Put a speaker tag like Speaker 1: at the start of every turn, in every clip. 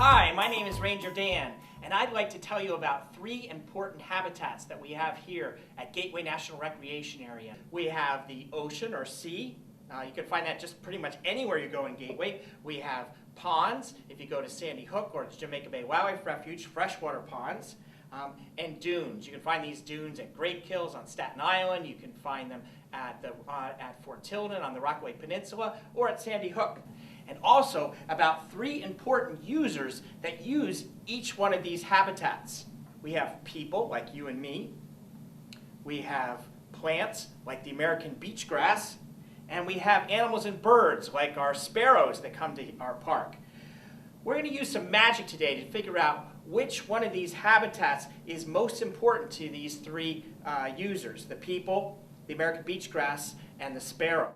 Speaker 1: Hi, my name is Ranger Dan, and I'd like to tell you about 3 important habitats that we have here at Gateway National Recreation Area. We have the ocean or sea. You can find that just pretty much anywhere you go in Gateway. We have ponds, if you go to Sandy Hook or Jamaica Bay Wildlife Refuge, freshwater ponds, and dunes. You can find these dunes at Grape Kills on Staten Island. You can find them at Fort Tilden on the Rockaway Peninsula or at Sandy Hook. And also about 3 important users that use each one of these habitats. We have people like you and me. We have plants like the American beach grass. And we have animals and birds like our sparrows that come to our park. We're going to use some magic today to figure out which one of these habitats is most important to these 3 users, the people, the American beach grass, and the sparrow.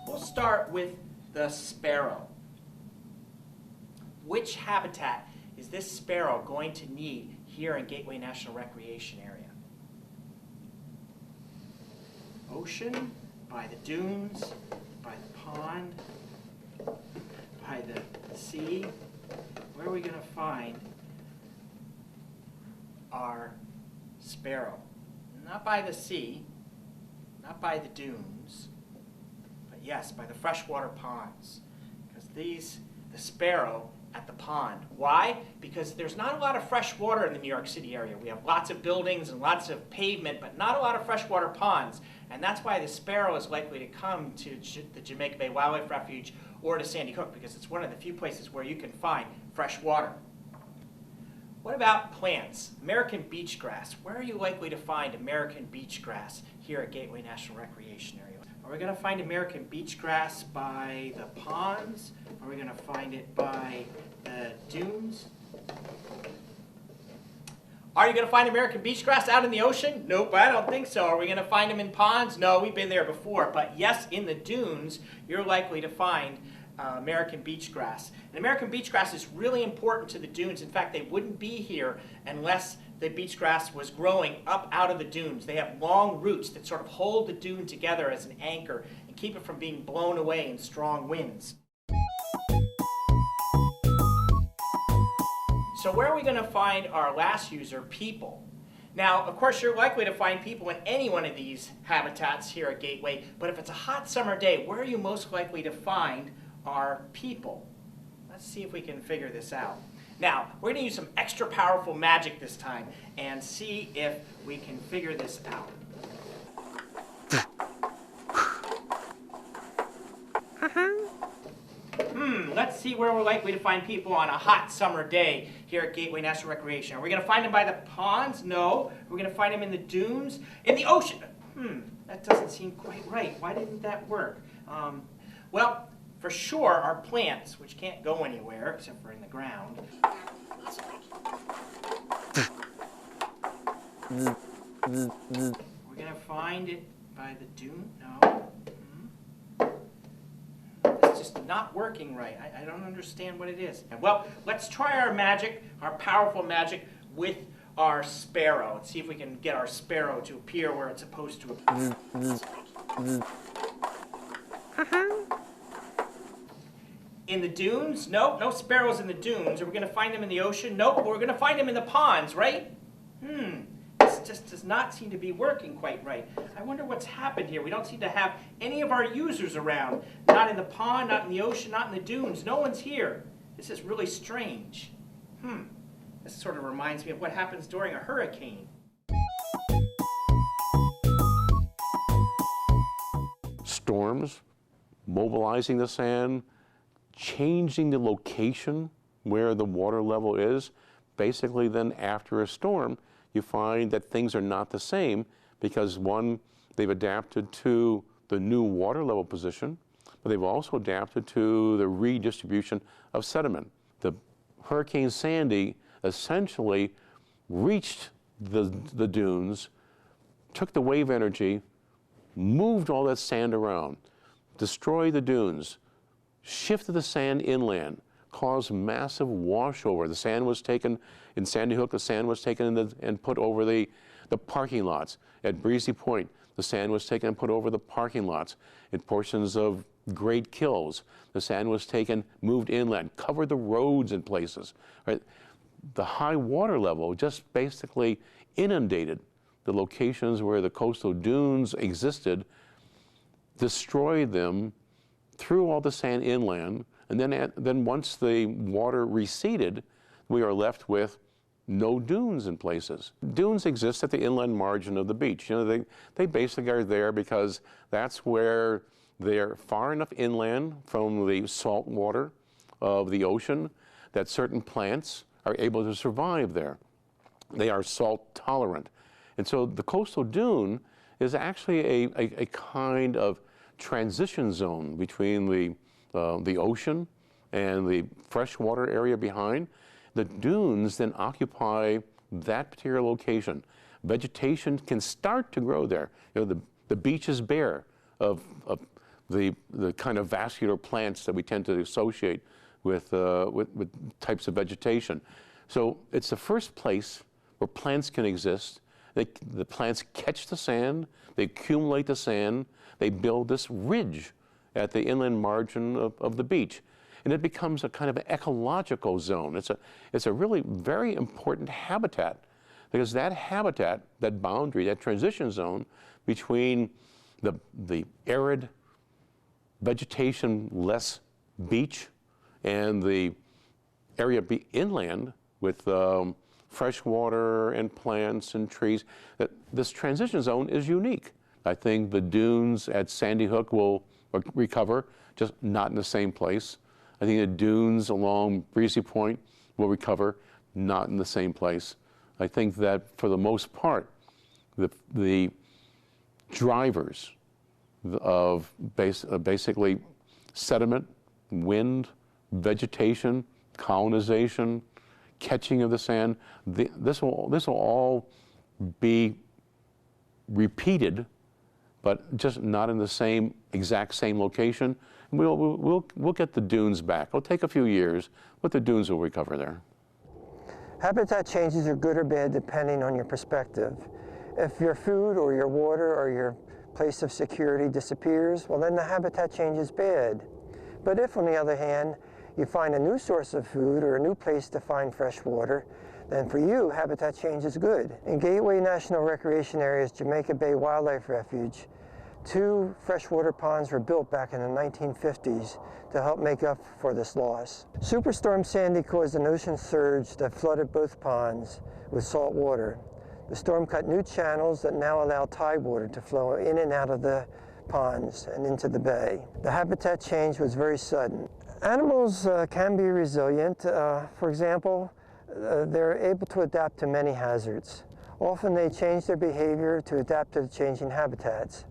Speaker 1: We'll start with the sparrow. Which habitat is this sparrow going to need here in Gateway National Recreation Area? Ocean, by the dunes, by the pond, by the sea. Where are we going to find our sparrow? Not by the sea, not by the dunes, but yes, by the freshwater ponds. Because the sparrow at the pond. Why? Because there's not a lot of fresh water in the New York City area. We have lots of buildings and lots of pavement, but not a lot of freshwater ponds. And that's why the sparrow is likely to come to the Jamaica Bay Wildlife Refuge or to Sandy Hook, because it's one of the few places where you can find fresh water. What about plants? American beach grass. Where are you likely to find American beach grass here at Gateway National Recreation Area? Are we going to find American beach grass by the ponds? Are we going to find it by the dunes? Are you going to find American beach grass out in the ocean? Nope, I don't think so. Are we going to find them in ponds? No, we've been there before. But yes, in the dunes, you're likely to find American beach grass. And American beach grass is really important to the dunes. In fact, they wouldn't be here unless the beach grass was growing up out of the dunes. They have long roots that sort of hold the dune together as an anchor and keep it from being blown away in strong winds. So where are we going to find our last user, people? Now, of course, you're likely to find people in any one of these habitats here at Gateway, but if it's a hot summer day, where are you most likely to find our people? Let's see if we can figure this out. Now, we're going to use some extra powerful magic this time and see if we can figure this out. Let's see where we're likely to find people on a hot summer day here at Gateway National Recreation. Are we going to find them by the ponds? No. We're going to find them in the dunes? In the ocean? That doesn't seem quite right. Why didn't that work? Well, for sure, our plants, which can't go anywhere except for in the ground. We're going to find it by the dune? No. It's just not working right. I don't understand what it is. Well, let's try our magic, our powerful magic, with our sparrow. Let's see if we can get our sparrow to appear where it's supposed to appear. In the dunes? Nope, no sparrows in the dunes. Are we going to find them in the ocean? Nope, but we're going to find them in the ponds, right? This just does not seem to be working quite right. I wonder what's happened here. We don't seem to have any of our users around. Not in the pond, not in the ocean, not in the dunes. No one's here. This is really strange. This sort of reminds me of what happens during a hurricane.
Speaker 2: Storms, mobilizing the sand, changing the location where the water level is. Basically then after a storm, you find that things are not the same because one, they've adapted to the new water level position, but they've also adapted to the redistribution of sediment. The Hurricane Sandy essentially reached the dunes, took the wave energy, moved all that sand around, destroyed the dunes, shifted the sand inland, caused massive washover. The sand was taken in Sandy Hook, the sand was taken and put over the parking lots. At Breezy Point, the sand was taken and put over the parking lots. In portions of great kills. The sand was taken, moved inland, covered the roads in places. Right? The high water level just basically inundated the locations where the coastal dunes existed, destroyed them, threw all the sand inland, and then once the water receded, we are left with no dunes in places. Dunes exist at the inland margin of the beach. You know, they basically are there because that's where they're far enough inland from the salt water of the ocean that certain plants are able to survive there. They are salt tolerant. And so the coastal dune is actually a kind of transition zone between the ocean and the freshwater area behind. The dunes then occupy that particular location. Vegetation can start to grow there. You know, the beach is bare of the kind of vascular plants that we tend to associate with types of vegetation. So it's the first place where plants can exist. The plants catch the sand, they accumulate the sand, they build this ridge at the inland margin of the beach. And it becomes a kind of ecological zone. It's a really very important habitat, because that habitat, that boundary, that transition zone between the arid, vegetation-less beach and the area inland with fresh water and plants and trees, that this transition zone is unique. I think the dunes at Sandy Hook will recover, just not in the same place. I think the dunes along Breezy Point will recover, not in the same place. I think that for the most part, the drivers of basically sediment, wind, vegetation, colonization, catching of the sand, this will all be repeated, but just not in the exact same location. We'll get the dunes back. It'll take a few years, but the dunes will recover there.
Speaker 3: Habitat changes are good or bad depending on your perspective. If your food or your water or your place of security disappears, well then the habitat change is bad. But if, on the other hand, you find a new source of food or a new place to find fresh water, then for you, habitat change is good. In Gateway National Recreation Area's Jamaica Bay Wildlife Refuge, 2 freshwater ponds were built back in the 1950s to help make up for this loss. Superstorm Sandy caused an ocean surge that flooded both ponds with salt water. The storm cut new channels that now allow tide water to flow in and out of the ponds and into the bay. The habitat change was very sudden. Animals can be resilient. For example, they're able to adapt to many hazards. Often they change their behavior to adapt to the changing habitats.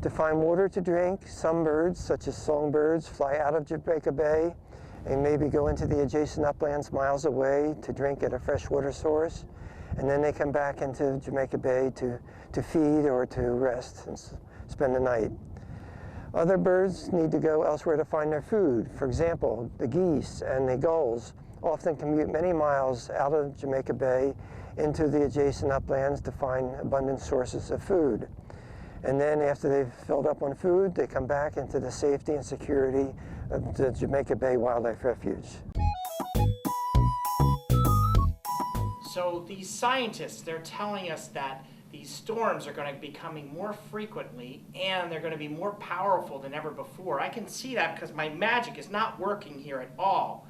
Speaker 3: To find water to drink, some birds, such as songbirds, fly out of Jamaica Bay and maybe go into the adjacent uplands miles away to drink at a freshwater source, and then they come back into Jamaica Bay to feed or to rest and spend the night. Other birds need to go elsewhere to find their food. For example, the geese and the gulls often commute many miles out of Jamaica Bay into the adjacent uplands to find abundant sources of food. And then after they've filled up on food, they come back into the safety and security of the Jamaica Bay Wildlife Refuge.
Speaker 1: So these scientists, they're telling us that these storms are going to be coming more frequently and they're going to be more powerful than ever before. I can see that because my magic is not working here at all.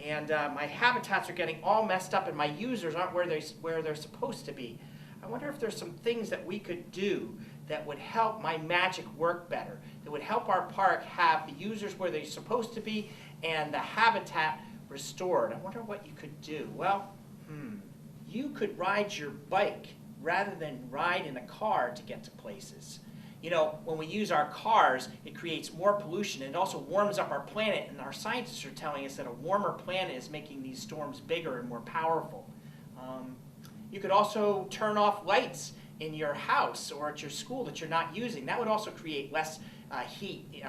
Speaker 1: And my habitats are getting all messed up and my users aren't where they're supposed to be. I wonder if there's some things that we could do that would help my magic work better, that would help our park have the users where they're supposed to be and the habitat restored. I wonder what you could do. Well, you could ride your bike rather than ride in a car to get to places. You know, when we use our cars, it creates more pollution and it also warms up our planet, and our scientists are telling us that a warmer planet is making these storms bigger and more powerful. You could also turn off lights in your house or at your school that you're not using. That would also create less heat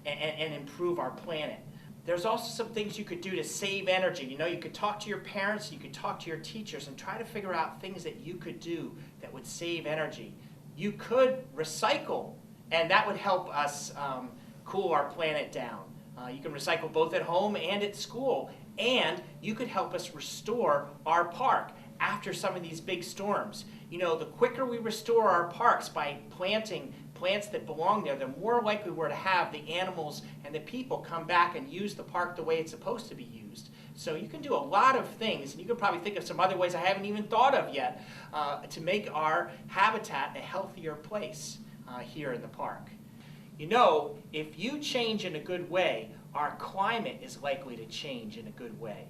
Speaker 1: and improve our planet. There's also some things you could do to save energy. You know, you could talk to your parents, you could talk to your teachers and try to figure out things that you could do that would save energy. You could recycle, and that would help us cool our planet down. You can recycle both at home and at school, and you could help us restore our park after some of these big storms. You know, the quicker we restore our parks by planting plants that belong there, the more likely we're to have the animals and the people come back and use the park the way it's supposed to be used. So you can do a lot of things, and you can probably think of some other ways I haven't even thought of yet to make our habitat a healthier place here in the park. You know, if you change in a good way, our climate is likely to change in a good way.